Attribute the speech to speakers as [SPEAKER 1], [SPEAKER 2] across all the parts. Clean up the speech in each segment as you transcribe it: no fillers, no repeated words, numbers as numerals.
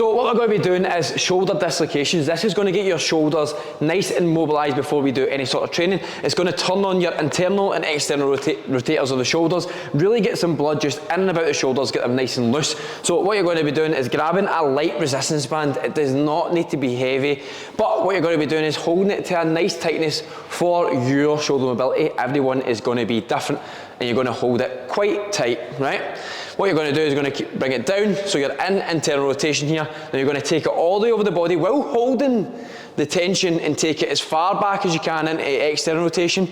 [SPEAKER 1] So what we're going to be doing is shoulder dislocations. This is going to get your shoulders nice and mobilised before we do any sort of training. It's going to turn on your internal and external rotators of the shoulders, really get some blood just in and about the shoulders, get them nice and loose. So what you're going to be doing is grabbing a light resistance band. It does not need to be heavy, but what you're going to be doing is holding it to a nice tightness for your shoulder mobility. Everyone is going to be different, and you're going to hold it quite tight, right? What you're going to do is you're going to bring it down, so you're in internal rotation here. Then you're going to take it all the way over the body while holding the tension and take it as far back as you can into external rotation.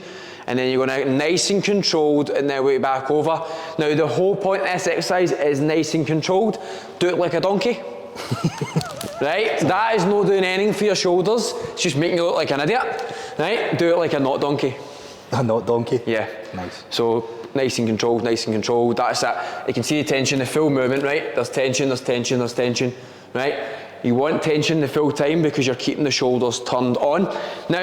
[SPEAKER 1] And then you're going to nice and controlled and then way back over. Now the whole point of this exercise is nice and controlled. Do it like a donkey. Right? That is not doing anything for your shoulders. It's just making you look like an idiot. Right? Do it like a not donkey.
[SPEAKER 2] A not donkey?
[SPEAKER 1] Yeah.
[SPEAKER 2] Nice.
[SPEAKER 1] So nice and controlled, nice and controlled. That's it. You can see the tension, the full movement, right? There's tension, there's tension, there's tension, right? You want tension the full time because you're keeping the shoulders turned on. Now,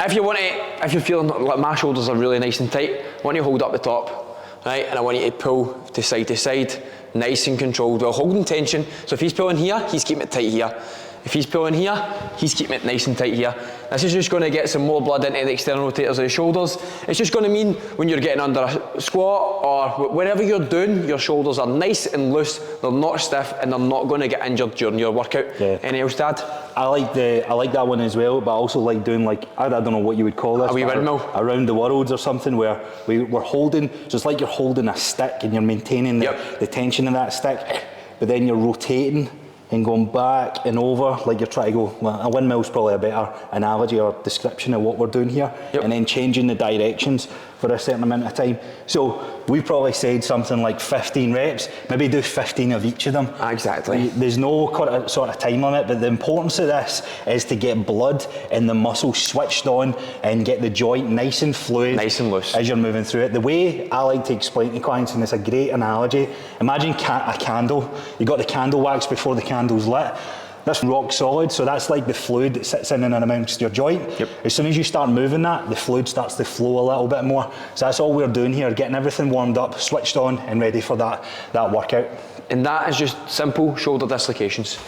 [SPEAKER 1] if you're feeling like my shoulders are really nice and tight, I want you to hold up the top, right? And I want you to pull to side, nice and controlled while holding tension. So if he's pulling here, he's keeping it tight here. If he's pulling here, he's keeping it nice and tight here. This is just going to get some more blood into the external rotators of the shoulders. It's just going to mean when you're getting under a squat or wherever you're doing, your shoulders are nice and loose, they're not stiff, and they're not going to get injured during your workout.
[SPEAKER 2] Yeah.
[SPEAKER 1] Anything else to add?
[SPEAKER 2] I like that one as well, but I also like doing like, I don't know what you would call this.
[SPEAKER 1] A wee windmill.
[SPEAKER 2] Around the worlds or something, where we're holding, so it's like you're holding a stick and you're maintaining the tension in that stick, but then you're rotating and going back and over, like you're trying to go, well, a windmill's probably a better analogy or description of what we're doing here, and then changing the directions for a certain amount of time. So we probably said something like 15 reps, maybe do 15 of each of them.
[SPEAKER 1] Exactly.
[SPEAKER 2] There's no sort of time limit, but the importance of this is to get blood and the muscle switched on and get the joint nice and fluid,
[SPEAKER 1] nice and loose
[SPEAKER 2] as you're moving through it. The way I like to explain to clients, and it's a great analogy, imagine a candle. You got the candle wax before the candle's lit. That's rock solid, so that's like the fluid that sits in and amongst your joint. As soon as you start moving that, the fluid starts to flow a little bit more. So that's all we're doing here, getting everything warmed up, switched on, and ready for that workout.
[SPEAKER 1] And that is just simple shoulder dislocations.